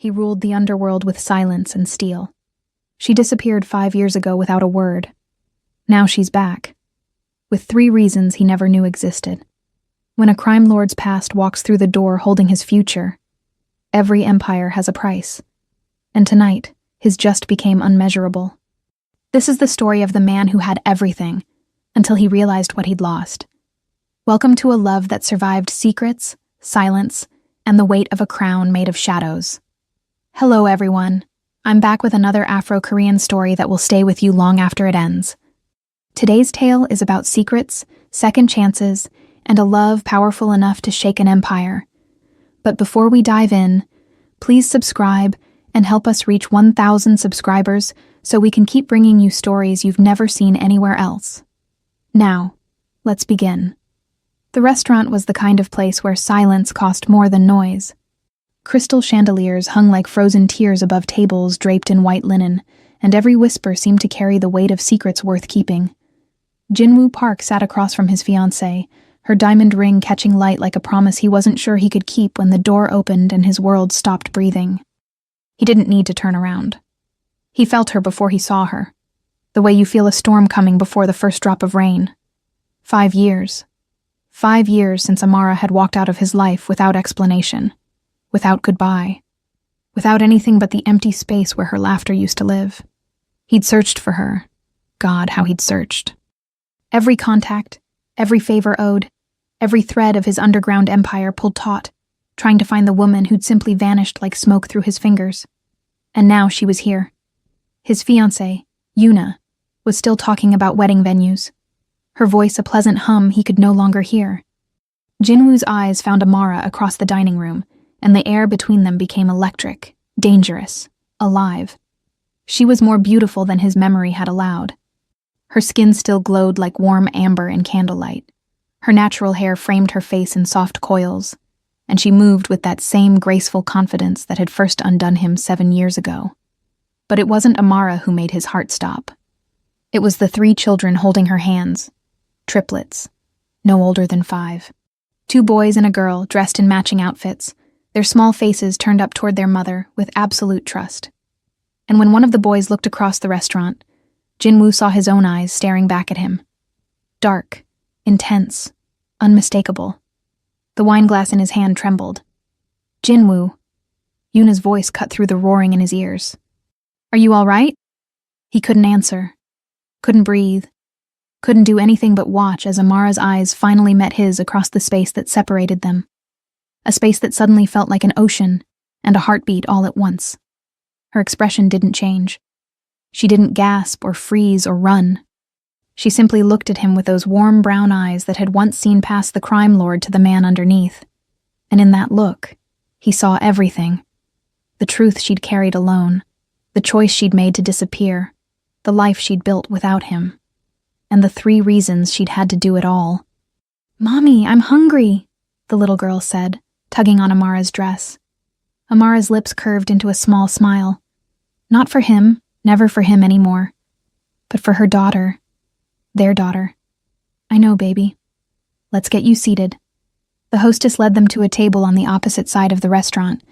He ruled the underworld with silence and steel. She disappeared 5 years ago without a word. Now she's back, with 3 reasons he never knew existed. When a crime lord's past walks through the door holding his future, every empire has a price. And tonight, his just became unmeasurable. This is the story of the man who had everything, until he realized what he'd lost. Welcome to a love that survived secrets, silence, and the weight of a crown made of shadows. Hello, everyone. I'm back with another Afro-Korean story that will stay with you long after it ends. Today's tale is about secrets, second chances, and a love powerful enough to shake an empire. But before we dive in, please subscribe and help us reach 1,000 subscribers so we can keep bringing you stories you've never seen anywhere else. Now, let's begin. The restaurant was the kind of place where silence cost more than noise. Crystal chandeliers hung like frozen tears above tables draped in white linen, and every whisper seemed to carry the weight of secrets worth keeping. Jinwoo Park sat across from his fiancée, her diamond ring catching light like a promise he wasn't sure he could keep when the door opened and his world stopped breathing. He didn't need to turn around. He felt her before he saw her, the way you feel a storm coming before the first drop of rain. 5 years. 5 years since Amara had walked out of his life without explanation. Without goodbye, without anything but the empty space where her laughter used to live. He'd searched for her. God, how he'd searched. Every contact, every favor owed, every thread of his underground empire pulled taut, trying to find the woman who'd simply vanished like smoke through his fingers. And now she was here. His fiancée, Yuna, was still talking about wedding venues. Her voice a pleasant hum he could no longer hear. Jinwoo's eyes found Amara across the dining room, and the air between them became electric, dangerous, alive. She was more beautiful than his memory had allowed. Her skin still glowed like warm amber in candlelight. Her natural hair framed her face in soft coils, and she moved with that same graceful confidence that had first undone him 7 years ago. But it wasn't Amara who made his heart stop. It was the 3 children holding her hands, triplets, no older than 5. 2 boys and a girl dressed in matching outfits, their small faces turned up toward their mother with absolute trust. And when one of the boys looked across the restaurant, Jinwoo saw his own eyes staring back at him. Dark, intense, unmistakable. The wine glass in his hand trembled. Jinwoo. Yuna's voice cut through the roaring in his ears. Are you all right? He couldn't answer, couldn't breathe, couldn't do anything but watch as Amara's eyes finally met his across the space that separated them. A space that suddenly felt like an ocean and a heartbeat all at once. Her expression didn't change. She didn't gasp or freeze or run. She simply looked at him with those warm brown eyes that had once seen past the crime lord to the man underneath. And in that look, he saw everything. The truth she'd carried alone, the choice she'd made to disappear, the life she'd built without him, and the 3 reasons she'd had to do it all. "Mommy, I'm hungry," the little girl said, tugging on Amara's dress. Amara's lips curved into a small smile. Not for him, never for him anymore, but for her daughter, their daughter. "I know, baby. Let's get you seated." The hostess led them to a table on the opposite side of the restaurant,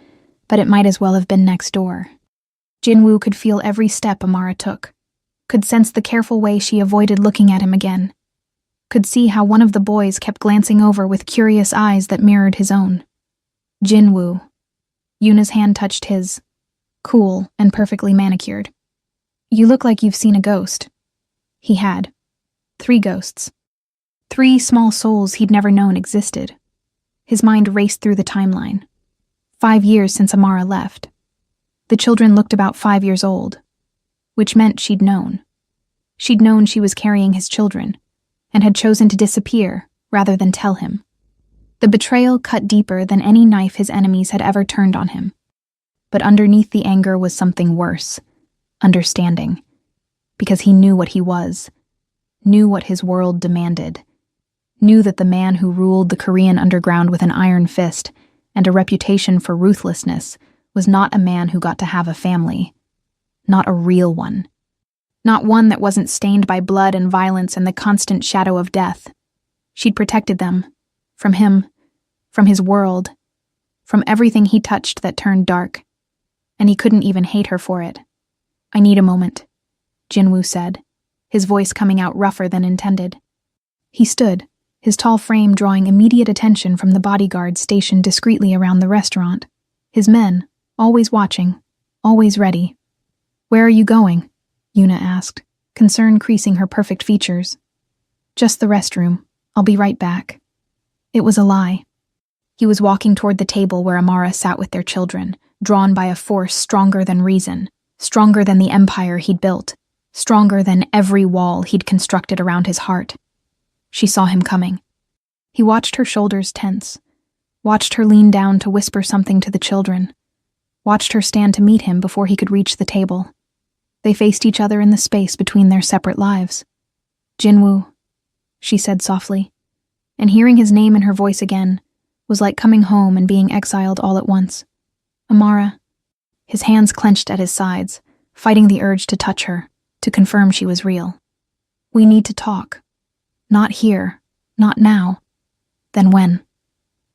but it might as well have been next door. Jinwoo could feel every step Amara took, could sense the careful way she avoided looking at him again, could see how one of the boys kept glancing over with curious eyes that mirrored his own. Jinwoo. Yuna's hand touched his, cool and perfectly manicured. "You look like you've seen a ghost." He had. 3 ghosts. 3 small souls he'd never known existed. His mind raced through the timeline. 5 years since Amara left. The children looked about 5 years old, which meant she'd known. She'd known she was carrying his children, and had chosen to disappear rather than tell him. The betrayal cut deeper than any knife his enemies had ever turned on him. But underneath the anger was something worse, understanding. Because he knew what he was, knew what his world demanded, knew that the man who ruled the Korean underground with an iron fist and a reputation for ruthlessness was not a man who got to have a family. Not a real one. Not one that wasn't stained by blood and violence and the constant shadow of death. She'd protected them. From him. From his world. From everything he touched that turned dark. and he couldn't even hate her for it. "I need a moment," Jinwoo said, his voice coming out rougher than intended. He stood, his tall frame drawing immediate attention from the bodyguards stationed discreetly around the restaurant, his men, always watching, always ready. "Where are you going?" Yuna asked, concern creasing her perfect features. "Just the restroom. I'll be right back." It was a lie. He was walking toward the table where Amara sat with their children, drawn by a force stronger than reason, stronger than the empire he'd built, stronger than every wall he'd constructed around his heart. She saw him coming. He watched her shoulders tense, watched her lean down to whisper something to the children, watched her stand to meet him before he could reach the table. They faced each other in the space between their separate lives. "Jinwoo," she said softly, and hearing his name in her voice again was like coming home and being exiled all at once. "Amara." His hands clenched at his sides, fighting the urge to touch her, to confirm she was real. "We need to talk. Not here, not now. Then when?"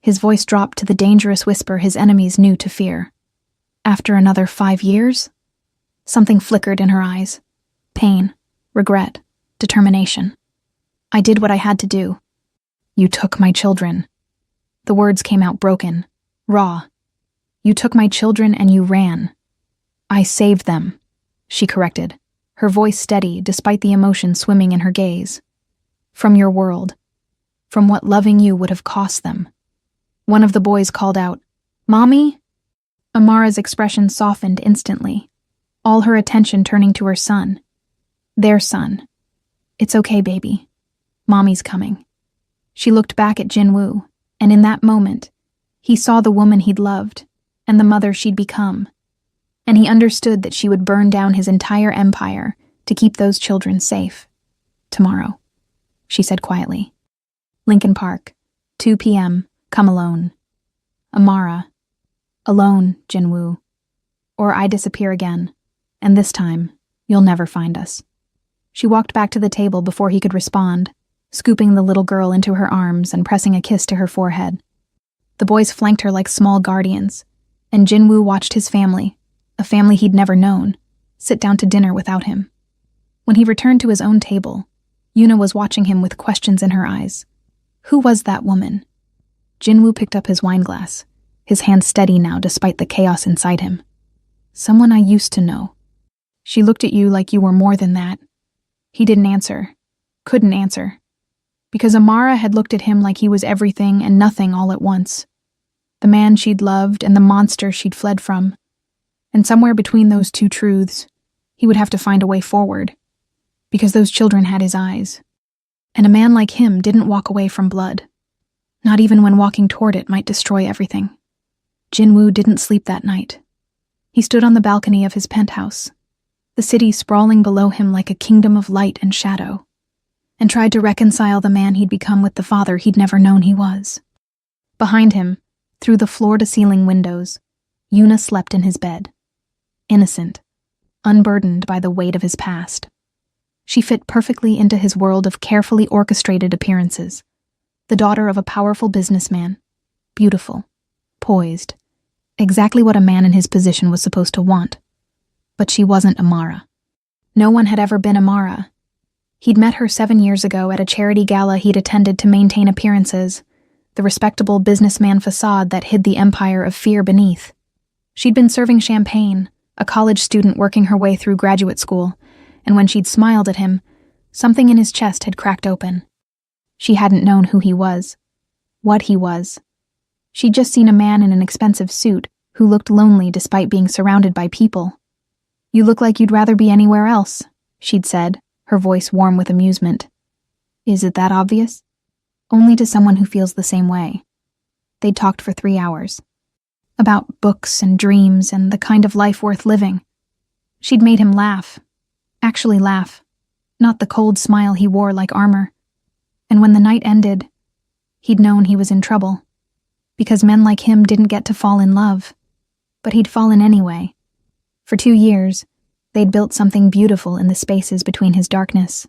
His voice dropped to the dangerous whisper his enemies knew to fear. "After another 5 years?" Something flickered in her eyes. Pain, regret, determination. "I did what I had to do." "You took my children." The words came out broken, raw. "You took my children and you ran." "I saved them," she corrected, her voice steady despite the emotion swimming in her gaze. "From your world. From what loving you would have cost them." One of the boys called out, "Mommy?" Amara's expression softened instantly, all her attention turning to her son. Their son. "It's okay, baby. Mommy's coming." She looked back at Jinwoo, and in that moment, he saw the woman he'd loved and the mother she'd become, and he understood that she would burn down his entire empire to keep those children safe. "Tomorrow," she said quietly. "Lincoln Park, 2 p.m., come alone." Amara. "Alone, Jinwoo. Or I disappear again, and this time, you'll never find us." She walked back to the table before he could respond, scooping the little girl into her arms and pressing a kiss to her forehead. The boys flanked her like small guardians, and Jinwoo watched his family, a family he'd never known, sit down to dinner without him. When he returned to his own table, Yuna was watching him with questions in her eyes. Who was that woman? Jinwoo picked up his wineglass, his hand steady now despite the chaos inside him. "Someone I used to know." "She looked at you like you were more than that." He didn't answer, couldn't answer, because Amara had looked at him like he was everything and nothing all at once. The man she'd loved and the monster she'd fled from. And somewhere between those two truths, he would have to find a way forward, because those children had his eyes. And a man like him didn't walk away from blood, not even when walking toward it might destroy everything. Jinwoo didn't sleep that night. He stood on the balcony of his penthouse, the city sprawling below him like a kingdom of light and shadow, and tried to reconcile the man he'd become with the father he'd never known he was. Behind him, through the floor-to-ceiling windows, Yuna slept in his bed, innocent, unburdened by the weight of his past. She fit perfectly into his world of carefully orchestrated appearances, the daughter of a powerful businessman, beautiful, poised, exactly what a man in his position was supposed to want. But she wasn't Amara. No one had ever been Amara. He'd met her 7 years ago at a charity gala he'd attended to maintain appearances, the respectable businessman facade that hid the empire of fear beneath. She'd been serving champagne, a college student working her way through graduate school, and when she'd smiled at him, something in his chest had cracked open. She hadn't known who he was, what he was. She'd just seen a man in an expensive suit who looked lonely despite being surrounded by people. "You look like you'd rather be anywhere else," she'd said, her voice warm with amusement. "Is it that obvious?" Only to someone who feels the same way. They'd talked for 3 hours. About books and dreams and the kind of life worth living. She'd made him laugh. Actually laugh. Not the cold smile he wore like armor. And when the night ended, he'd known he was in trouble. Because men like him didn't get to fall in love. But he'd fallen anyway. For 2 years, they'd built something beautiful in the spaces between his darkness.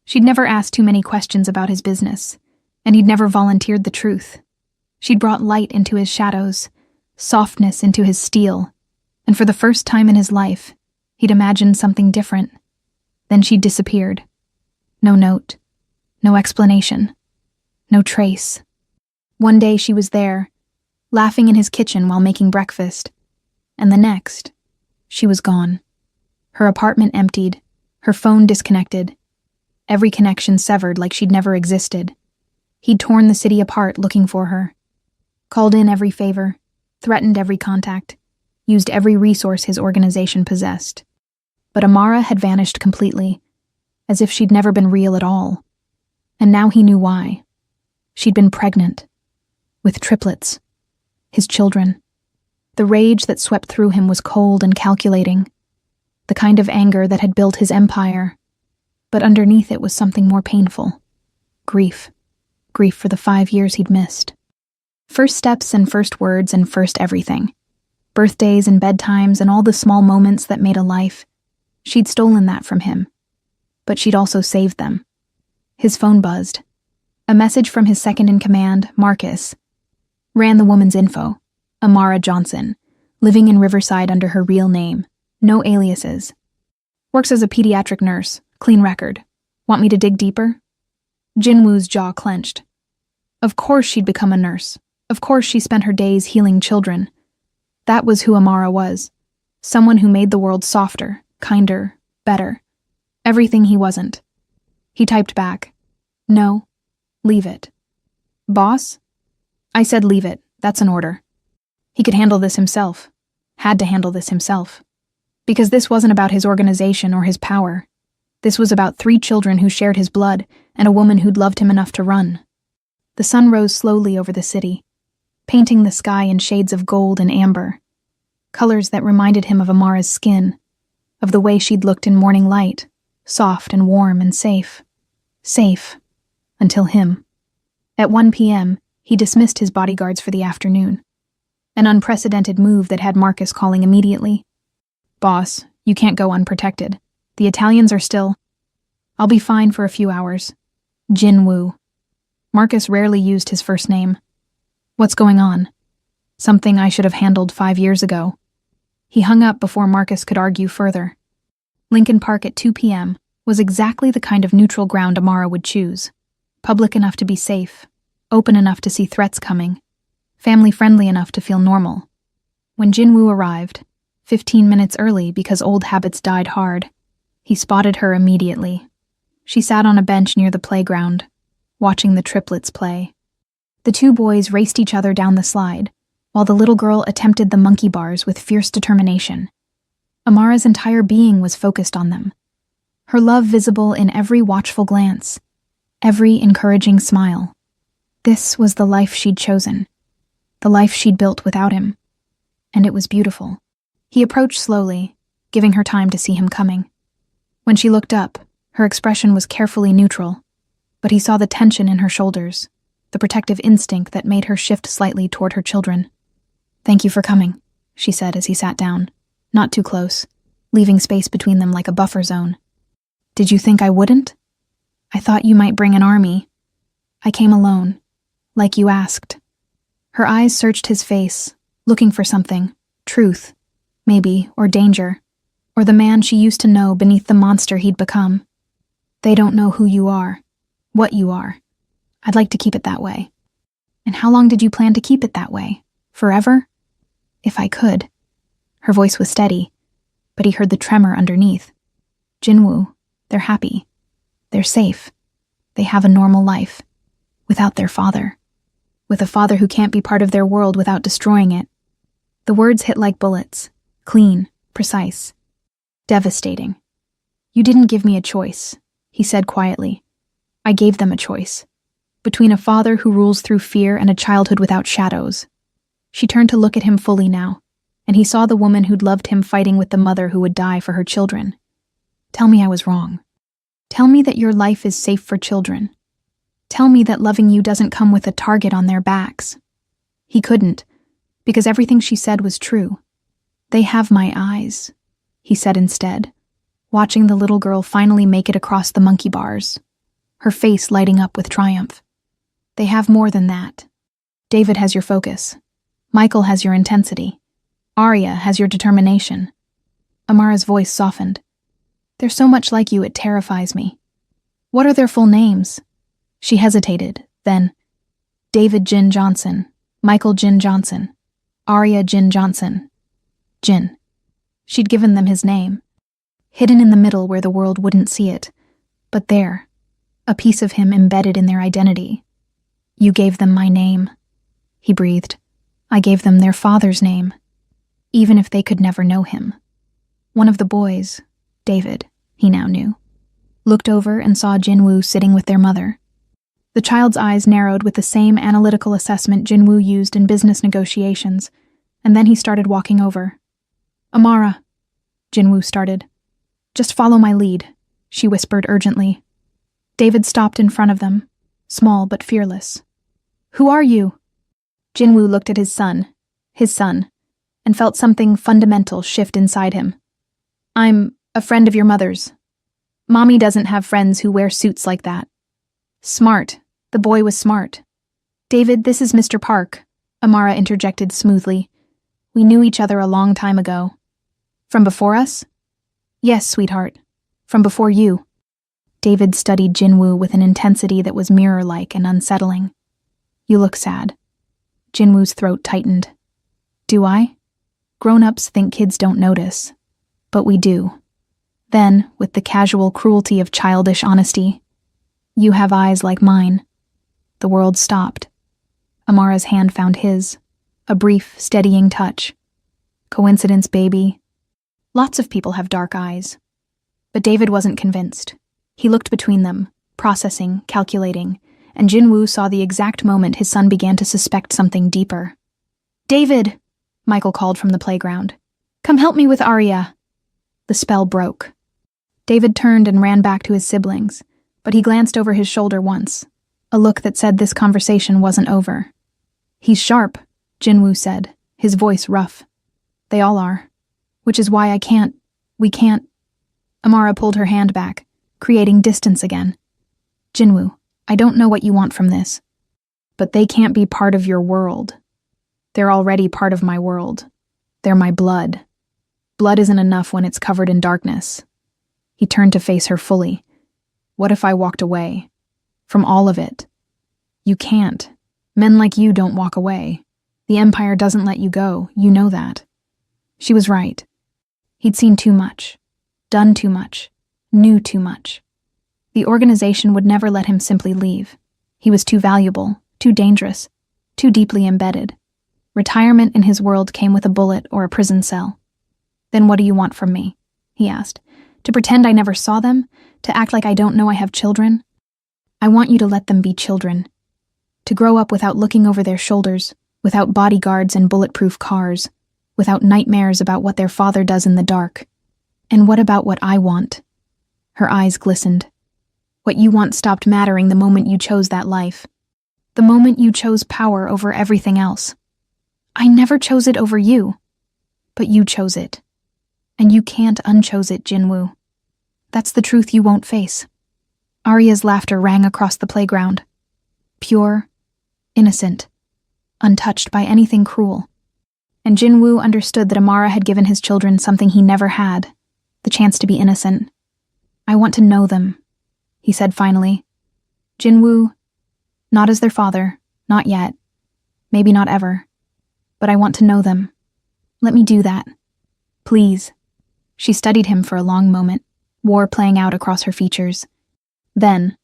She'd never asked too many questions about his business, and he'd never volunteered the truth. She'd brought light into his shadows, softness into his steel, And for the first time in his life, he'd imagined something different. Then she disappeared. No note, no explanation, no trace. One day she was there, laughing in his kitchen while making breakfast, and the next, she was gone. Her apartment emptied, her phone disconnected, every connection severed like she'd never existed. He'd torn the city apart looking for her, called in every favor, threatened every contact, used every resource his organization possessed. But Amara had vanished completely, as if she'd never been real at all. And now he knew why. She'd been pregnant, with triplets, his children. The rage that swept through him was cold and calculating, the kind of anger that had built his empire. But underneath it was something more painful. Grief. Grief for the 5 years he'd missed. First steps and first words and first everything. Birthdays and bedtimes and all the small moments that made a life. She'd stolen that from him. But she'd also saved them. His phone buzzed. A message from his second-in-command, Marcus, ran the woman's info. Amara Johnson, living in Riverside under her real name. No aliases. Works as a pediatric nurse. Clean record. Want me to dig deeper? Jinwoo's jaw clenched. Of course she'd become a nurse. Of course she spent her days healing children. That was who Amara was. Someone who made the world softer, kinder, better. Everything he wasn't. He typed back. No. Leave it. Boss? I said leave it. That's an order. He could handle this himself. Had to handle this himself. Because this wasn't about his organization or his power. This was about 3 children who shared his blood and a woman who'd loved him enough to run. The sun rose slowly over the city, painting the sky in shades of gold and amber, colors that reminded him of Amara's skin, of the way she'd looked in morning light, soft and warm and safe. Safe. Until him. At 1 p.m., he dismissed his bodyguards for the afternoon. An unprecedented move that had Marcus calling immediately. Boss, you can't go unprotected. The Italians are still... I'll be fine for a few hours. Jinwoo. Marcus rarely used his first name. What's going on? Something I should have handled 5 years ago. He hung up before Marcus could argue further. Lincoln Park at 2 p.m. was exactly the kind of neutral ground Amara would choose. Public enough to be safe, open enough to see threats coming, family-friendly enough to feel normal. When Jinwoo arrived, 15 minutes early because old habits died hard, he spotted her immediately. She sat on a bench near the playground, watching the triplets play. The 2 boys raced each other down the slide, while the little girl attempted the monkey bars with fierce determination. Amara's entire being was focused on them, her love visible in every watchful glance, every encouraging smile. This was the life she'd chosen, the life she'd built without him, and it was beautiful. He approached slowly, giving her time to see him coming. When she looked up, her expression was carefully neutral, but he saw the tension in her shoulders, the protective instinct that made her shift slightly toward her children. Thank you for coming, she said as he sat down, not too close, leaving space between them like a buffer zone. Did you think I wouldn't? I thought you might bring an army. I came alone, like you asked. Her eyes searched his face, looking for something, truth, maybe, or danger, or the man she used to know beneath the monster he'd become. They don't know who you are, what you are. I'd like to keep it that way. And how long did you plan to keep it that way? Forever? If I could. Her voice was steady, but he heard the tremor underneath. Jinwoo, they're happy. They're safe. They have a normal life. Without their father. With a father who can't be part of their world without destroying it. The words hit like bullets. Clean, precise. Devastating. You didn't give me a choice, he said quietly. I gave them a choice. Between a father who rules through fear and a childhood without shadows. She turned to look at him fully now, and he saw the woman who'd loved him fighting with the mother who would die for her children. Tell me I was wrong. Tell me that your life is safe for children. Tell me that loving you doesn't come with a target on their backs. He couldn't, because everything she said was true. They have my eyes, he said instead, watching the little girl finally make it across the monkey bars, her face lighting up with triumph. They have more than that. David has your focus. Michael has your intensity. Arya has your determination. Amara's voice softened. They're so much like you it terrifies me. What are their full names? She hesitated, then, David Jin Johnson, Michael Jin Johnson, Arya Jin Johnson. Jin. She'd given them his name, hidden in the middle where the world wouldn't see it, but there, a piece of him embedded in their identity. You gave them my name, he breathed. I gave them their father's name, even if they could never know him. One of the boys, David, he now knew, looked over and saw Jinwoo sitting with their mother. The child's eyes narrowed with the same analytical assessment Jinwoo used in business negotiations, and then he started walking over. Amara, Jinwoo started. Just follow my lead, she whispered urgently. David stopped in front of them, small but fearless. Who are you? Jinwoo looked at his son, and felt something fundamental shift inside him. I'm a friend of your mother's. Mommy doesn't have friends who wear suits like that. Smart. The boy was smart. David, this is Mr. Park, Amara interjected smoothly. We knew each other a long time ago. From before us? Yes, sweetheart. From before you. David studied Jinwoo with an intensity that was mirror-like and unsettling. You look sad. Jinwoo's throat tightened. Do I? Grown-ups think kids don't notice. But we do. Then, with the casual cruelty of childish honesty, you have eyes like mine. The world stopped. Amara's hand found his, a brief, steadying touch. Coincidence, baby. Lots of people have dark eyes. But David wasn't convinced. He looked between them, processing, calculating, and Jinwoo saw the exact moment his son began to suspect something deeper. David, Michael called from the playground. Come help me with Arya. The spell broke. David turned and ran back to his siblings, but he glanced over his shoulder once, a look that said this conversation wasn't over. He's sharp, Jinwoo said, his voice rough. They all are. Which is why we can't. Amara pulled her hand back, creating distance again. Jinwoo, I don't know what you want from this, but they can't be part of your world. They're already part of my world. They're my blood. Blood isn't enough when it's covered in darkness. He turned to face her fully. What if I walked away? From all of it? You can't. Men like you don't walk away. The Empire doesn't let you go, you know that. She was right. He'd seen too much, done too much, knew too much. The organization would never let him simply leave. He was too valuable, too dangerous, too deeply embedded. Retirement in his world came with a bullet or a prison cell. Then what do you want from me? He asked. To pretend I never saw them? To act like I don't know I have children? I want you to let them be children. To grow up without looking over their shoulders, without bodyguards and bulletproof cars, without nightmares about what their father does in the dark. And what about what I want? Her eyes glistened. What you want stopped mattering the moment you chose that life. The moment you chose power over everything else. I never chose it over you. But you chose it. And you can't unchose it, Jinwoo. That's the truth you won't face. Arya's laughter rang across the playground. Pure, innocent, untouched by anything cruel. And Jinwoo understood that Amara had given his children something he never had, the chance to be innocent. I want to know them, he said finally. Jinwoo, not as their father, not yet, maybe not ever, but I want to know them. Let me do that. Please. She studied him for a long moment, war playing out across her features. Then,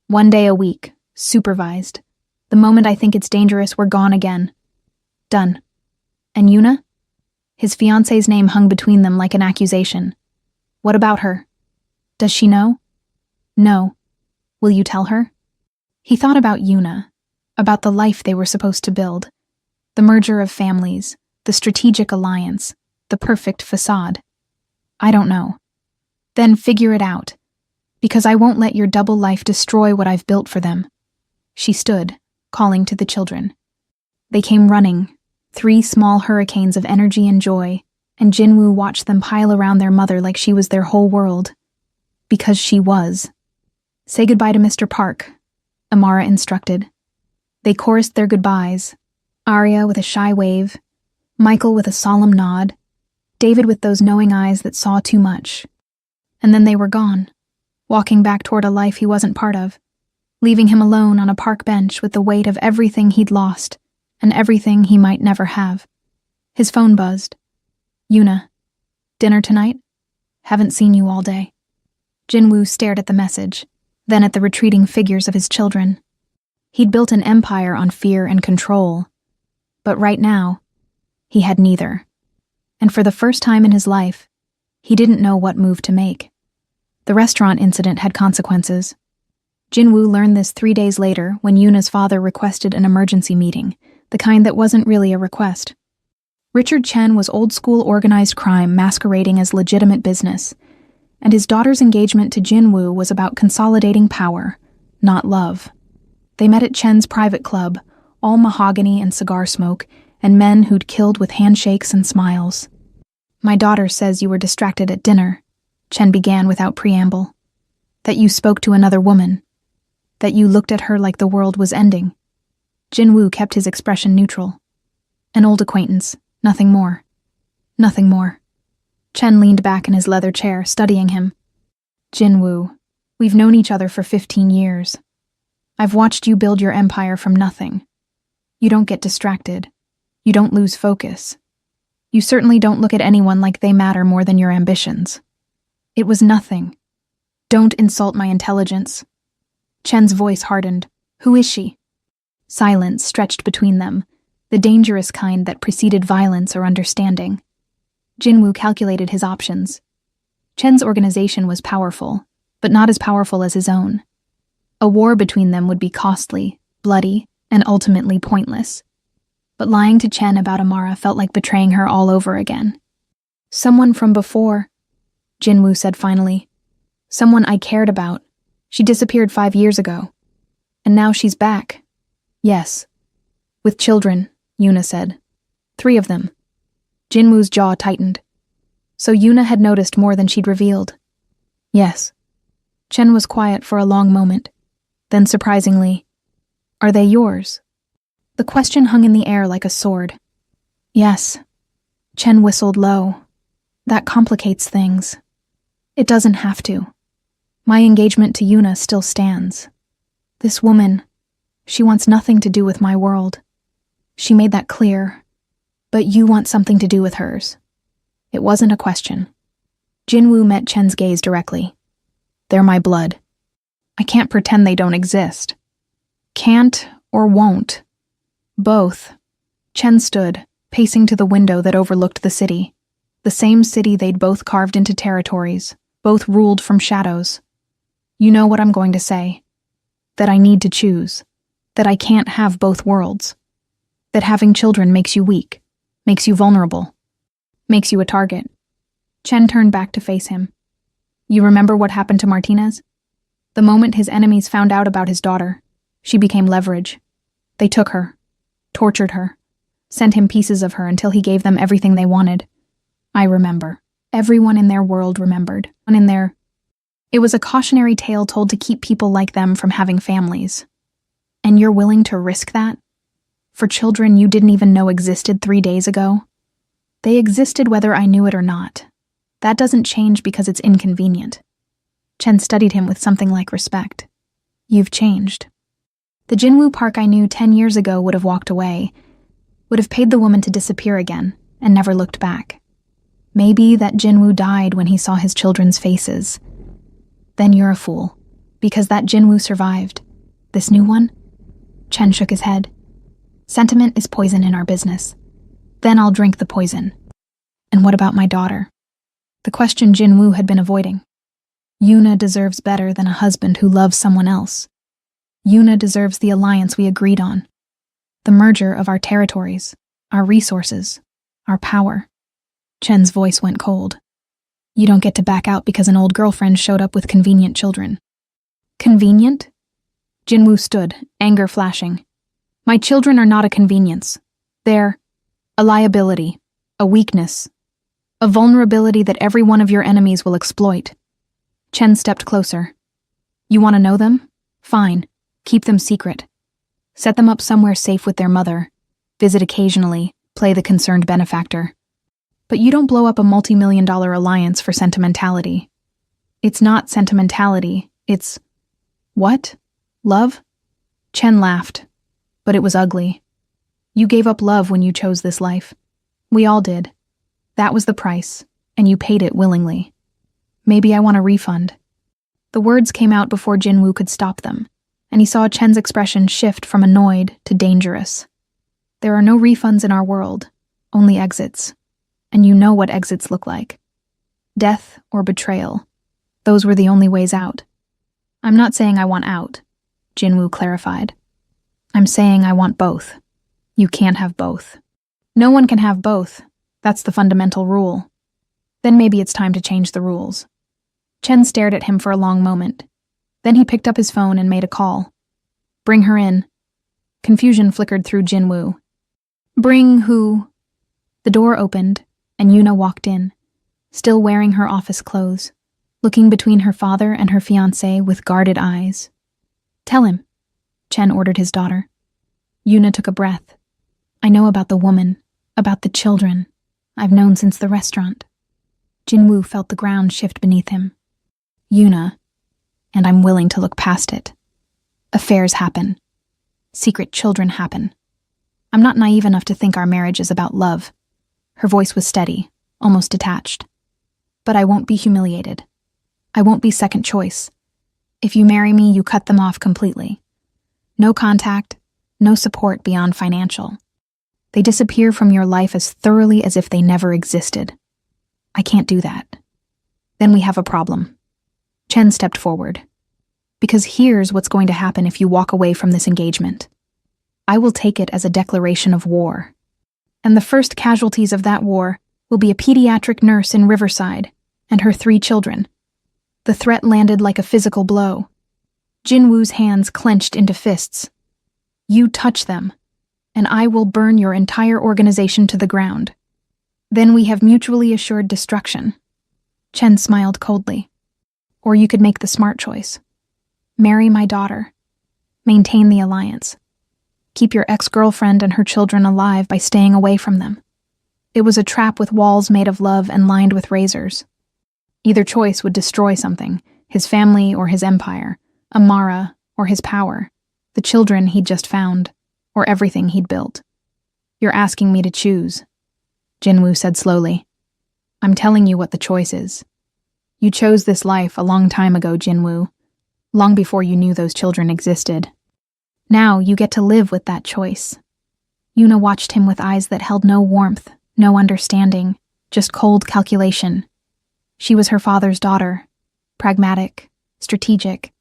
1 day a week, supervised. The moment I think it's dangerous, we're gone again. Done. And Yuna? His fiancée's name hung between them like an accusation. What about her? Does she know? No. Will you tell her? He thought about Yuna, about the life they were supposed to build, the merger of families, the strategic alliance, the perfect facade. I don't know. Then figure it out, because I won't let your double life destroy what I've built for them. She stood, calling to the children. They came running, 3 small hurricanes of energy and joy, and Jinwoo watched them pile around their mother like she was their whole world. Because she was. Say goodbye to Mr. Park, Amara instructed. They chorused their goodbyes, Arya with a shy wave, Michael with a solemn nod, David with those knowing eyes that saw too much. And then they were gone, walking back toward a life he wasn't part of, leaving him alone on a park bench with the weight of everything he'd lost and everything he might never have. His phone buzzed. "Yuna, dinner tonight? Haven't seen you all day." Jinwoo stared at the message, then at the retreating figures of his children. He'd built an empire on fear and control, but right now, he had neither. And for the first time in his life, he didn't know what move to make. The restaurant incident had consequences. Jinwoo learned this 3 days later when Yuna's father requested an emergency meeting, the kind that wasn't really a request. Richard Chen was old-school organized crime masquerading as legitimate business, and his daughter's engagement to Jinwoo was about consolidating power, not love. They met at Chen's private club, all mahogany and cigar smoke, and men who'd killed with handshakes and smiles. "My daughter says you were distracted at dinner," Chen began without preamble. "That you spoke to another woman. That you looked at her like the world was ending." Jinwoo kept his expression neutral. "An old acquaintance, nothing more." "Nothing more." Chen leaned back in his leather chair, studying him. "Jinwoo, we've known each other for 15 years. I've watched you build your empire from nothing. You don't get distracted. You don't lose focus. You certainly don't look at anyone like they matter more than your ambitions. It was nothing. Don't insult my intelligence." Chen's voice hardened. "Who is she?" Silence stretched between them, the dangerous kind that preceded violence or understanding. Jinwoo calculated his options. Chen's organization was powerful, but not as powerful as his own. A war between them would be costly, bloody, and ultimately pointless. But lying to Chen about Amara felt like betraying her all over again. "Someone from before," Jinwoo said finally. "Someone I cared about. She disappeared 5 years ago. And now she's back." "Yes. With children," Yuna said. "3 of them." Jinwoo's jaw tightened. So Yuna had noticed more than she'd revealed. "Yes." Chen was quiet for a long moment. Then surprisingly, "Are they yours?" The question hung in the air like a sword. "Yes." Chen whistled low. "That complicates things." "It doesn't have to. My engagement to Yuna still stands. This woman, she wants nothing to do with my world. She made that clear. But you want something to do with hers." It wasn't a question. Jinwoo met Chen's gaze directly. "They're my blood. I can't pretend they don't exist. Can't or won't. Both." Chen stood, pacing to the window that overlooked the city. The same city they'd both carved into territories, both ruled from shadows. "You know what I'm going to say. That I need to choose. That I can't have both worlds. That having children makes you weak, makes you vulnerable, makes you a target." Chen turned back to face him. "You remember what happened to Martinez? The moment his enemies found out about his daughter, she became leverage. They took her, tortured her, sent him pieces of her until he gave them everything they wanted. I remember. Everyone in their world remembered. It was a cautionary tale told to keep people like them from having families. And you're willing to risk that? For children you didn't even know existed 3 days ago? They existed whether I knew it or not. That doesn't change because it's inconvenient." Chen studied him with something like respect. "You've changed." The Jinwoo Park I knew 10 years ago would have walked away, would have paid the woman to disappear again, and never looked back. Maybe that Jinwoo died when he saw his children's faces. Then you're a fool, because that Jinwoo survived. This new one? Chen shook his head. "Sentiment is poison in our business. Then I'll drink the poison." "And what about my daughter?" The question Jinwoo had been avoiding. "Yuna deserves better than a husband who loves someone else. Yuna deserves the alliance we agreed on. The merger of our territories, our resources, our power." Chen's voice went cold. "You don't get to back out because an old girlfriend showed up with convenient children." "Convenient?" Jinwoo stood, anger flashing. "My children are not a convenience. They're a liability, a weakness, a vulnerability that every one of your enemies will exploit." Chen stepped closer. "You want to know them? Fine. Keep them secret. Set them up somewhere safe with their mother. Visit occasionally. play the concerned benefactor. But you don't blow up a multi-million-dollar alliance for sentimentality. It's not sentimentality, it's... What? Love? Chen laughed, but it was ugly. You gave up love when you chose this life. We all did. That was the price, and you paid it willingly. Maybe I want a refund. The words came out before Jinwoo could stop them, and he saw Chen's expression shift from annoyed to dangerous. There are no refunds in our world, only exits. And you know what exits look like. Death or betrayal. Those were the only ways out. I'm not saying I want out, Jinwoo clarified. I'm saying I want both. You can't have both. No one can have both. That's the fundamental rule. Then maybe it's time to change the rules. Chen stared at him for a long moment. Then he picked up his phone and made a call. Bring her in. Confusion flickered through Jinwoo. Bring who? The door opened, and Yuna walked in, still wearing her office clothes, looking between her father and her fiancé with guarded eyes. Tell him, Chen ordered his daughter. Yuna took a breath. I know about the woman, about the children. I've known since the restaurant. Jinwoo felt the ground shift beneath him. Yuna, and I'm willing to look past it. Affairs happen. Secret children happen. I'm not naive enough to think our marriage is about love. Her voice was steady, almost detached. But I won't be humiliated. I won't be second choice. If you marry me, you cut them off completely. No contact, no support beyond financial. They disappear from your life as thoroughly as if they never existed. I can't do that. Then we have a problem. Chen stepped forward. Because here's what's going to happen if you walk away from this engagement. I will take it as a declaration of war. And the first casualties of that war will be a pediatric nurse in Riverside and her 3 children. The threat landed like a physical blow. Jinwoo's hands clenched into fists. You touch them, and I will burn your entire organization to the ground. Then we have mutually assured destruction. Chen smiled coldly. Or you could make the smart choice. Marry my daughter. Maintain the alliance. Keep your ex-girlfriend and her children alive by staying away from them. It was a trap with walls made of love and lined with razors. Either choice would destroy something, his family or his empire, Amara or his power, the children he'd just found, or everything he'd built. You're asking me to choose, Jinwoo said slowly. I'm telling you what the choice is. You chose this life a long time ago, Jinwoo, long before you knew those children existed. Now you get to live with that choice. Yuna watched him with eyes that held no warmth, no understanding, just cold calculation. She was her father's daughter, pragmatic, strategic,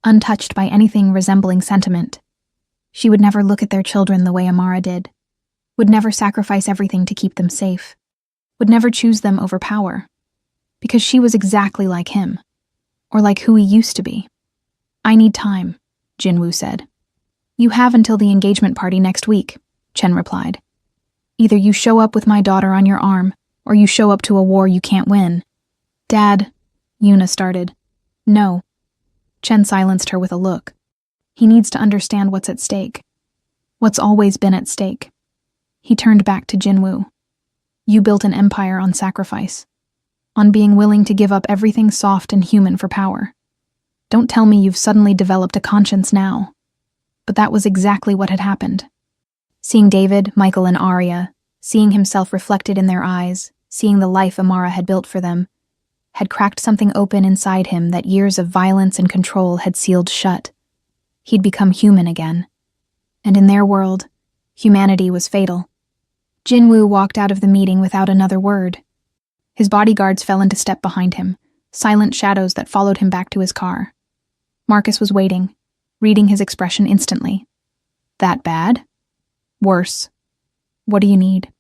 untouched by anything resembling sentiment. She would never look at their children the way Amara did, would never sacrifice everything to keep them safe, would never choose them over power, because she was exactly like him, or like who he used to be. I need time, Jinwoo said. You have until the engagement party next week, Chen replied. Either you show up with my daughter on your arm, or you show up to a war you can't win. Dad, Yuna started. No. Chen silenced her with a look. He needs to understand what's at stake. What's always been at stake. He turned back to Jinwoo. You built an empire on sacrifice. On being willing to give up everything soft and human for power. Don't tell me you've suddenly developed a conscience now. But that was exactly what had happened. Seeing David, Michael, and Arya, seeing himself reflected in their eyes, seeing the life Amara had built for them, had cracked something open inside him that years of violence and control had sealed shut. He'd become human again. And in their world, humanity was fatal. Jinwoo walked out of the meeting without another word. His bodyguards fell into step behind him, silent shadows that followed him back to his car. Marcus was waiting, reading his expression instantly. That bad? Worse. What do you need?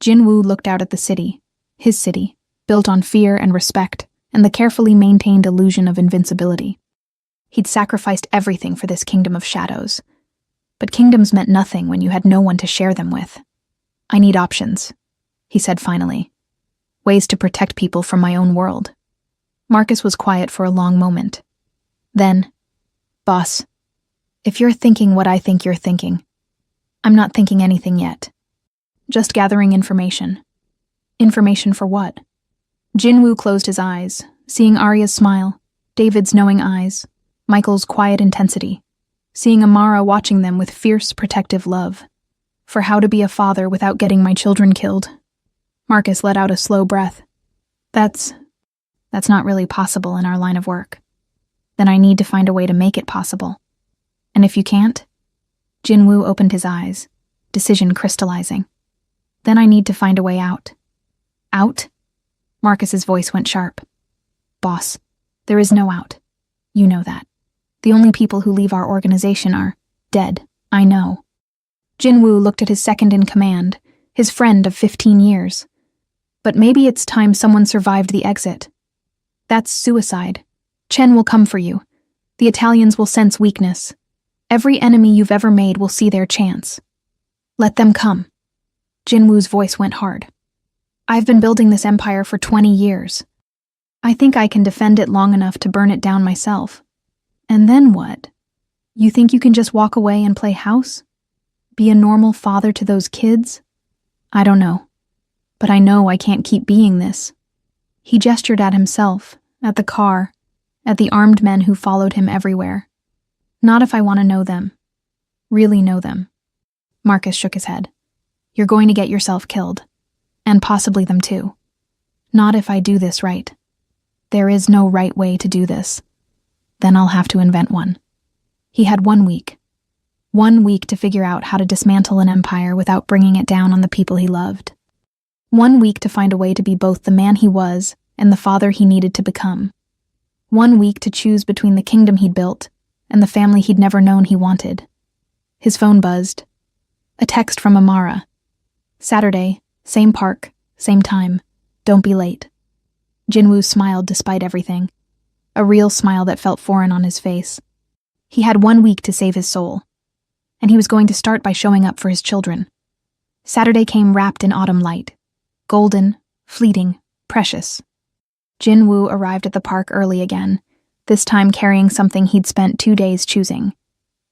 Jinwoo looked out at the city, his city, built on fear and respect, and the carefully maintained illusion of invincibility. He'd sacrificed everything for this kingdom of shadows. But kingdoms meant nothing when you had no one to share them with. I need options, he said finally. Ways to protect people from my own world. Marcus was quiet for a long moment. Then, Boss, if you're thinking what I think you're thinking, I'm not thinking anything yet. just gathering information. Information for what? Jinwoo closed his eyes, seeing Arya's smile, David's knowing eyes, Michael's quiet intensity, seeing Amara watching them with fierce, protective love. For how to be a father without getting my children killed. Marcus let out a slow breath. That's not really possible in our line of work. Then I need to find a way to make it possible. And if you can't? Jinwoo opened his eyes, decision crystallizing. Then I need to find a way out. Out? Marcus's voice went sharp. Boss, there is no out. You know that. The only people who leave our organization are dead, I know. Jinwoo looked at his second in command, his friend of 15 years. But maybe it's time someone survived the exit. That's suicide. Chen will come for you. The Italians will sense weakness. Every enemy you've ever made will see their chance. Let them come. Jinwoo's voice went hard. I've been building this empire for 20 years. I think I can defend it long enough to burn it down myself. And then what? You think you can just walk away and play house? Be a normal father to those kids? I don't know. But I know I can't keep being this. He gestured at himself, at the car, at the armed men who followed him everywhere. Not if I want to know them. Really know them. Marcus shook his head. You're going to get yourself killed. And possibly them too. Not if I do this right. There is no right way to do this. Then I'll have to invent one. He had 1 week. 1 week to figure out how to dismantle an empire without bringing it down on the people he loved. 1 week to find a way to be both the man he was and the father he needed to become. 1 week to choose between the kingdom he'd built and the family he'd never known he wanted. His phone buzzed. A text from Amara. Saturday, same park, same time. Don't be late. Jinwoo smiled despite everything. A real smile that felt foreign on his face. He had 1 week to save his soul. And he was going to start by showing up for his children. Saturday came wrapped in autumn light. Golden, fleeting, precious. Jinwoo arrived at the park early again, this time carrying something he'd spent 2 days choosing.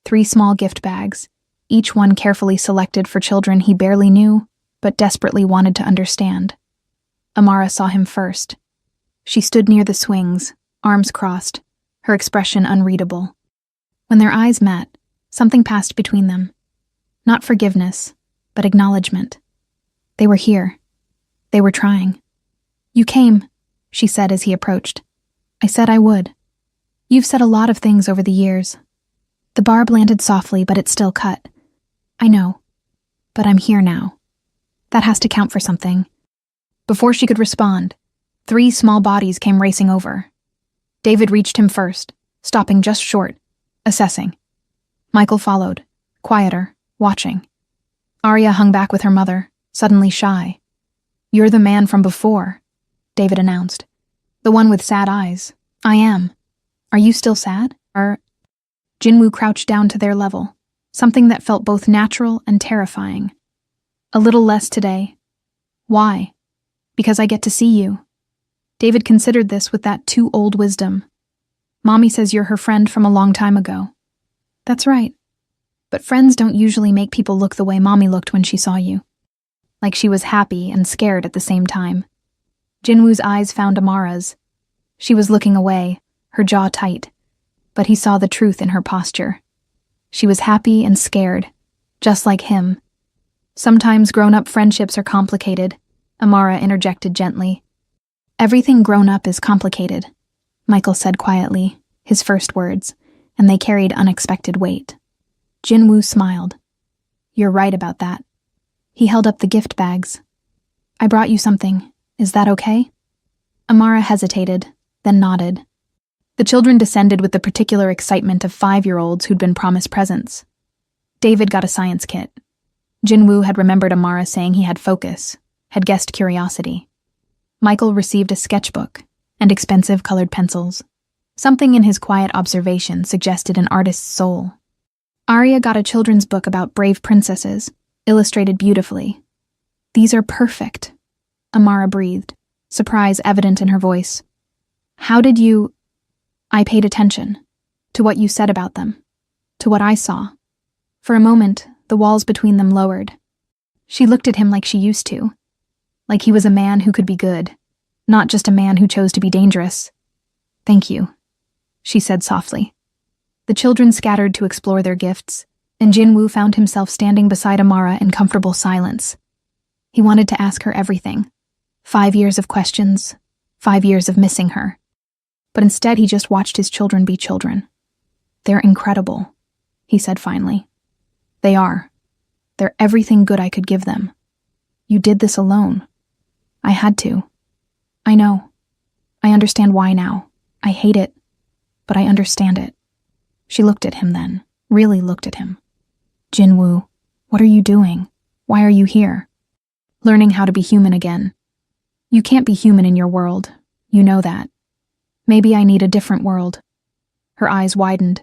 3 small gift bags, each one carefully selected for children he barely knew, but desperately wanted to understand. Amara saw him first. She stood near the swings, arms crossed, her expression unreadable. When their eyes met, something passed between them. Not forgiveness, but acknowledgement. They were here. They were trying. You came, she said as he approached. I said I would. You've said a lot of things over the years. The barb landed softly, but it still cut. I know. But I'm here now. That has to count for something. Before she could respond, 3 small bodies came racing over. David reached him first, stopping just short, assessing. Michael followed, quieter, watching. Arya hung back with her mother, suddenly shy. You're the man from before, David announced. The one with sad eyes. I am. Are you still sad? Jinwoo crouched down to their level, something that felt both natural and terrifying. A little less today. Why? Because I get to see you. David considered this with that too old wisdom. Mommy says you're her friend from a long time ago. That's right. But friends don't usually make people look the way Mommy looked when she saw you. Like she was happy and scared at the same time. Jinwoo's eyes found Amara's. She was looking away, her jaw tight. But he saw the truth in her posture. She was happy and scared, just like him. Sometimes grown-up friendships are complicated, Amara interjected gently. Everything grown up is complicated, Michael said quietly, his first words, and they carried unexpected weight. Jinwoo smiled. You're right about that. He held up the gift bags. I brought you something. Is that okay? Amara hesitated, then nodded. The children descended with the particular excitement of 5-year-olds who'd been promised presents. David got a science kit. Jinwoo had remembered Amara saying he had focus, had guessed curiosity. Michael received a sketchbook and expensive colored pencils. Something in his quiet observation suggested an artist's soul. Arya got a children's book about brave princesses, illustrated beautifully. These are perfect, Amara breathed, surprise evident in her voice. How did you... I paid attention to what you said about them, to what I saw. For a moment, the walls between them lowered. She looked at him like she used to, like he was a man who could be good, not just a man who chose to be dangerous. "Thank you," she said softly. The children scattered to explore their gifts, and Jinwoo found himself standing beside Amara in comfortable silence. He wanted to ask her everything. 5 years of questions, 5 years of missing her. But instead he just watched his children be children. "They're incredible," he said finally. "They are. They're everything good I could give them. You did this alone. I had to. I know. I understand why now. I hate it, but I understand it." She looked at him then, really looked at him. "Jinwoo, what are you doing? Why are you here?" "Learning how to be human again. You can't be human in your world. You know that. Maybe I need a different world." Her eyes widened.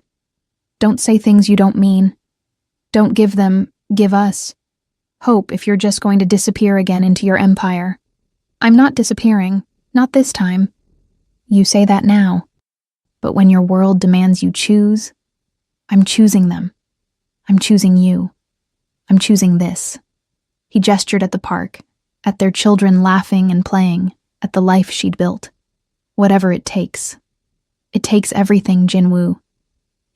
"Don't say things you don't mean. Don't give us hope if you're just going to disappear again into your empire." "I'm not disappearing. Not this time." "You say that now. But when your world demands you choose, I'm choosing them. I'm choosing you. I'm choosing this." He gestured at the park, at their children laughing and playing, at the life she'd built. "Whatever it takes. It takes everything, Jinwoo.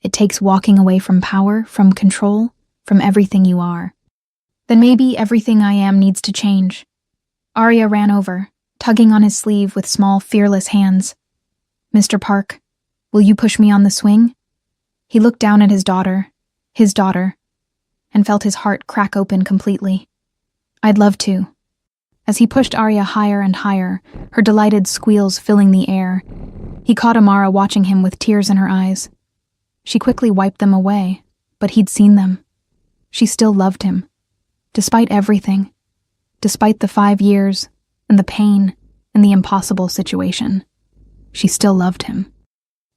It takes walking away from power, from control, from everything you are. Then maybe everything I am needs to change." Arya ran over, tugging on his sleeve with small, fearless hands. "Mr. Park, will you push me on the swing?" He looked down at his daughter, and felt his heart crack open completely. "I'd love to." As he pushed Arya higher and higher, her delighted squeals filling the air, he caught Amara watching him with tears in her eyes. She quickly wiped them away, but he'd seen them. She still loved him. Despite everything. Despite the 5 years, and the pain, and the impossible situation. She still loved him.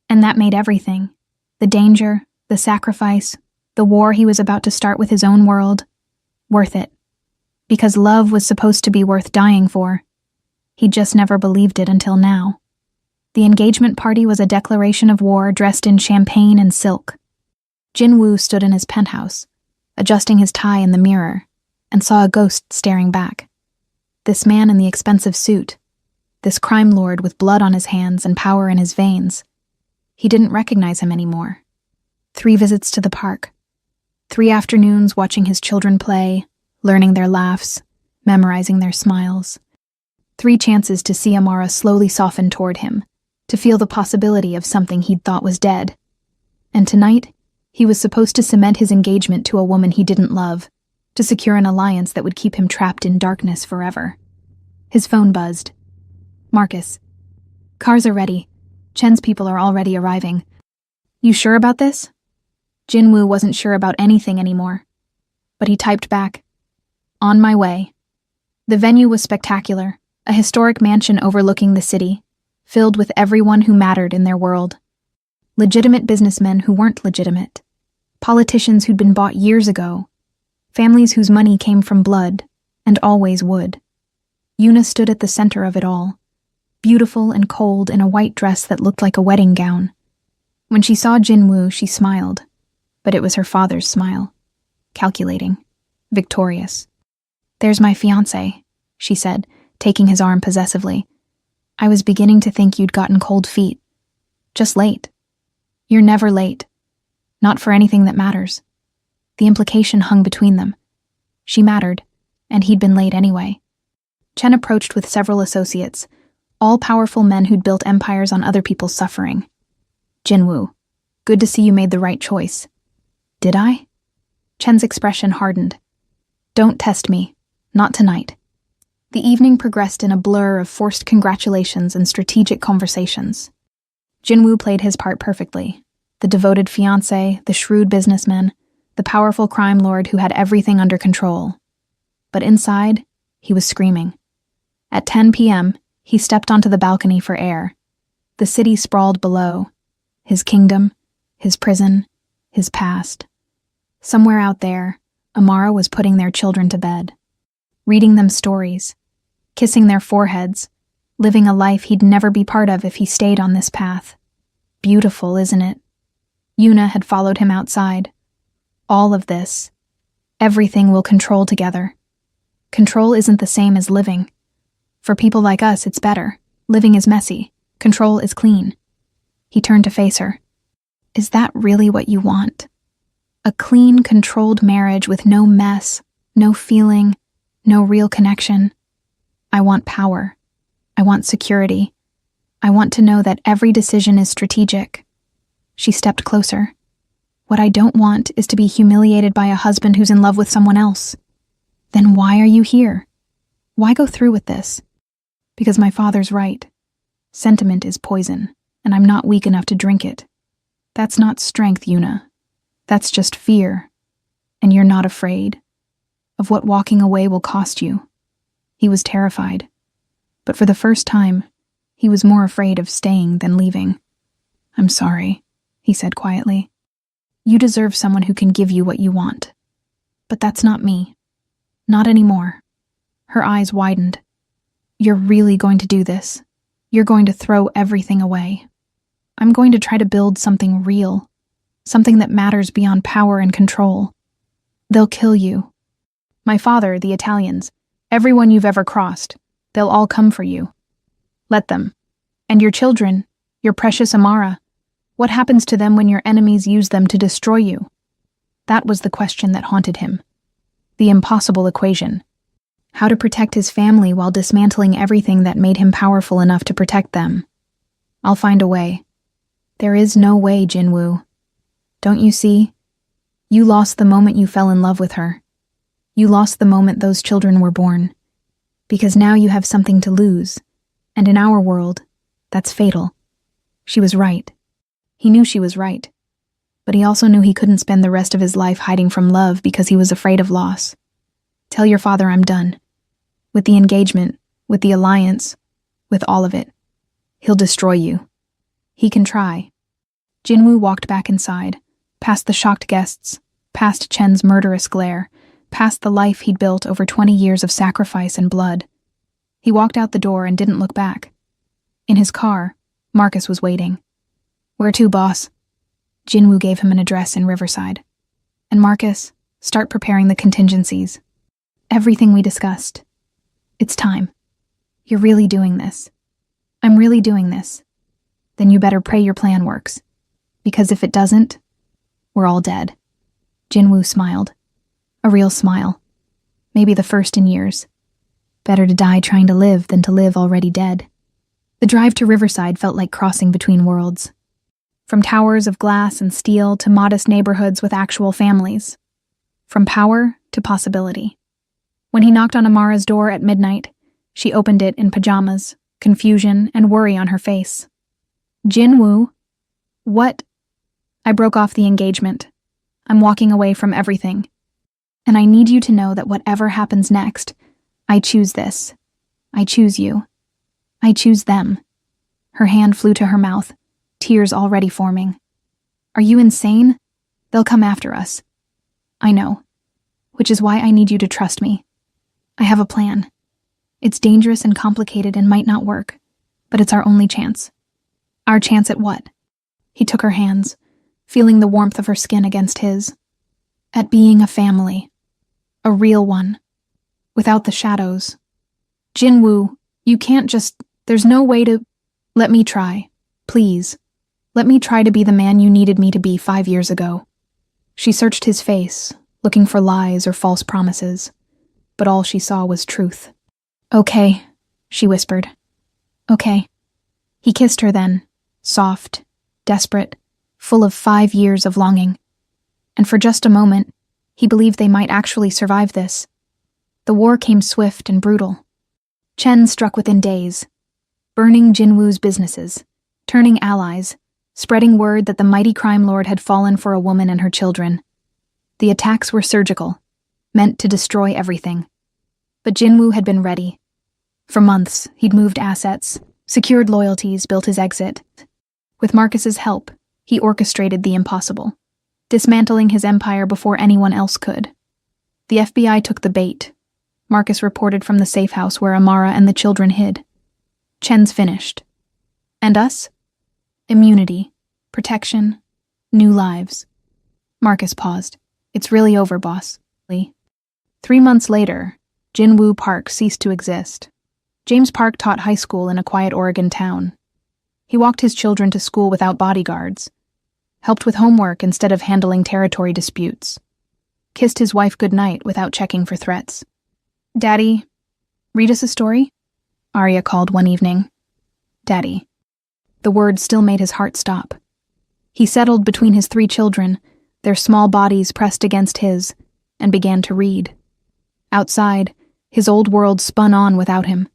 And that made everything. The danger, the sacrifice, the war he was about to start with his own world, worth it. Because love was supposed to be worth dying for. He'd just never believed it until now. The engagement party was a declaration of war dressed in champagne and silk. Jinwoo stood in his penthouse, adjusting his tie in the mirror, and saw a ghost staring back. This man in the expensive suit, this crime lord with blood on his hands and power in his veins. He didn't recognize him anymore. 3 visits to the park. 3 afternoons watching his children play, learning their laughs, memorizing their smiles. 3 chances to see Amara slowly soften toward him, to feel the possibility of something he'd thought was dead. And tonight, he was supposed to cement his engagement to a woman he didn't love, to secure an alliance that would keep him trapped in darkness forever. His phone buzzed. "Marcus. Cars are ready. Chen's people are already arriving. You sure about this?" Jinwoo wasn't sure about anything anymore. But he typed back, "On my way." The venue was spectacular, a historic mansion overlooking the city, filled with everyone who mattered in their world. Legitimate businessmen who weren't legitimate. Politicians who'd been bought years ago. Families whose money came from blood, and always would. Yuna stood at the center of it all, beautiful and cold in a white dress that looked like a wedding gown. When she saw Jinwoo, she smiled, but it was her father's smile. Calculating. Victorious. "There's my fiancé," she said, taking his arm possessively. "I was beginning to think you'd gotten cold feet. Just late. You're never late. Not for anything that matters." The implication hung between them. She mattered, and he'd been late anyway. Chen approached with several associates, all powerful men who'd built empires on other people's suffering. "Jinwoo, good to see you made the right choice." "Did I?" Chen's expression hardened. "Don't test me. Not tonight." The evening progressed in a blur of forced congratulations and strategic conversations. Jinwoo played his part perfectly. The devoted fiancé, the shrewd businessman, the powerful crime lord who had everything under control. But inside, he was screaming. At 10 p.m., he stepped onto the balcony for air. The city sprawled below. His kingdom, his prison, his past. Somewhere out there, Amara was putting their children to bed, reading them stories, kissing their foreheads, living a life he'd never be part of if he stayed on this path. Beautiful, isn't it? Yuna had followed him outside. All of this, everything will control together. Control isn't the same as living. For people like us, it's better. Living is messy. Control is clean. He turned to face her. Is that really what you want? A clean, controlled marriage with no mess, no feeling, no real connection? I want power. I want security. I want to know that every decision is strategic. She stepped closer. What I don't want is to be humiliated by a husband who's in love with someone else. Then why are you here? Why go through with this? Because my father's right. Sentiment is poison, and I'm not weak enough to drink it. That's not strength, Yuna. That's just fear. And you're not afraid of what walking away will cost you. He was terrified. But for the first time, he was more afraid of staying than leaving. I'm sorry, he said quietly. You deserve someone who can give you what you want. But that's not me. Not anymore. Her eyes widened. You're really going to do this. You're going to throw everything away. I'm going to try to build something real, something that matters beyond power and control. They'll kill you. My father, the Italians, everyone you've ever crossed, they'll all come for you. Let them. And your children, your precious Amara, what happens to them when your enemies use them to destroy you? That was the question that haunted him. The impossible equation. How to protect his family while dismantling everything that made him powerful enough to protect them. I'll find a way. There is no way, Jinwoo. Don't you see? You lost the moment you fell in love with her. You lost the moment those children were born. Because now you have something to lose. And in our world, that's fatal. She was right. He knew she was right. But he also knew he couldn't spend the rest of his life hiding from love because he was afraid of loss. Tell your father I'm done. With the engagement, with the alliance, with all of it. He'll destroy you. He can try. Jinwoo walked back inside, past the shocked guests, past Chen's murderous glare, past the life he'd built over 20 years of sacrifice and blood. He walked out the door and didn't look back. In his car, Marcus was waiting. Where to, boss? Jinwoo gave him an address in Riverside. And Marcus, start preparing the contingencies. Everything we discussed. It's time. You're really doing this. I'm really doing this. Then you better pray your plan works. Because if it doesn't, we're all dead. Jinwoo smiled. A real smile. Maybe the first in years. Better to die trying to live than to live already dead. The drive to Riverside felt like crossing between worlds. From towers of glass and steel to modest neighborhoods with actual families. From power to possibility. When he knocked on Amara's door at midnight, she opened it in pajamas, confusion and worry on her face. Jinwoo? What? I broke off the engagement. I'm walking away from everything. And I need you to know that whatever happens next, I choose this. I choose you. I choose them. Her hand flew to her mouth, tears already forming. Are you insane? They'll come after us. I know. Which is why I need you to trust me. I have a plan. It's dangerous and complicated and might not work, but it's our only chance. Our chance at what? He took her hands, feeling the warmth of her skin against his. At being a family. A real one. Without the shadows. Jinwoo, you can't just... There's no way to... Let me try. Please. Let me try to be the man you needed me to be 5 years ago. She searched his face, looking for lies or false promises. But all she saw was truth. Okay, she whispered. Okay. He kissed her then, soft, desperate, full of 5 years of longing. And for just a moment, he believed they might actually survive this. The war came swift and brutal. Chen struck within days, burning Jinwoo's businesses, turning allies, spreading word that the mighty crime lord had fallen for a woman and her children. The attacks were surgical, meant to destroy everything. But Jinwoo had been ready. For months, he'd moved assets, secured loyalties, built his exit. With Marcus's help, he orchestrated the impossible, dismantling his empire before anyone else could. The FBI took the bait. Marcus reported from the safe house where Amara and the children hid. Chen's finished. And us? Immunity, protection, new lives. Marcus paused. It's really over, boss. 3 months later, Jinwoo Park ceased to exist. James Park taught high school in a quiet Oregon town. He walked his children to school without bodyguards, helped with homework instead of handling territory disputes, kissed his wife goodnight without checking for threats. "Daddy, read us a story?" Arya called one evening. "Daddy." The word still made his heart stop. He settled between his 3 children, their small bodies pressed against his, and began to read. Outside, his old world spun on without him.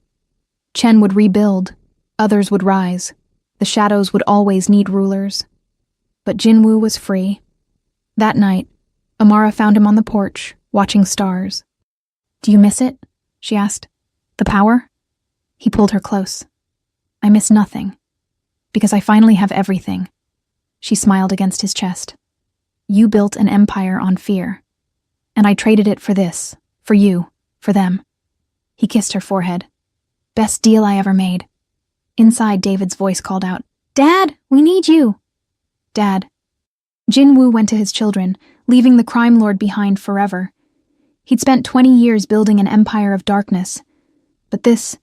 Chen would rebuild, others would rise. The shadows would always need rulers. But Jinwoo was free. That night, Amara found him on the porch, watching stars. "Do you miss it?" she asked. "The power?" He pulled her close. "I miss nothing, because I finally have everything." She smiled against his chest. "You built an empire on fear, and I traded it for this, for you, for them." He kissed her forehead. "Best deal I ever made." Inside, David's voice called out, "Dad, we need you." "Dad." Jinwoo went to his children, leaving the crime lord behind forever. He'd spent 20 years building an empire of darkness. But this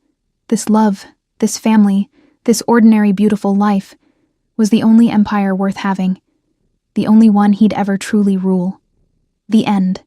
love, this family, this ordinary beautiful life, was the only empire worth having, the only one he'd ever truly rule. The end.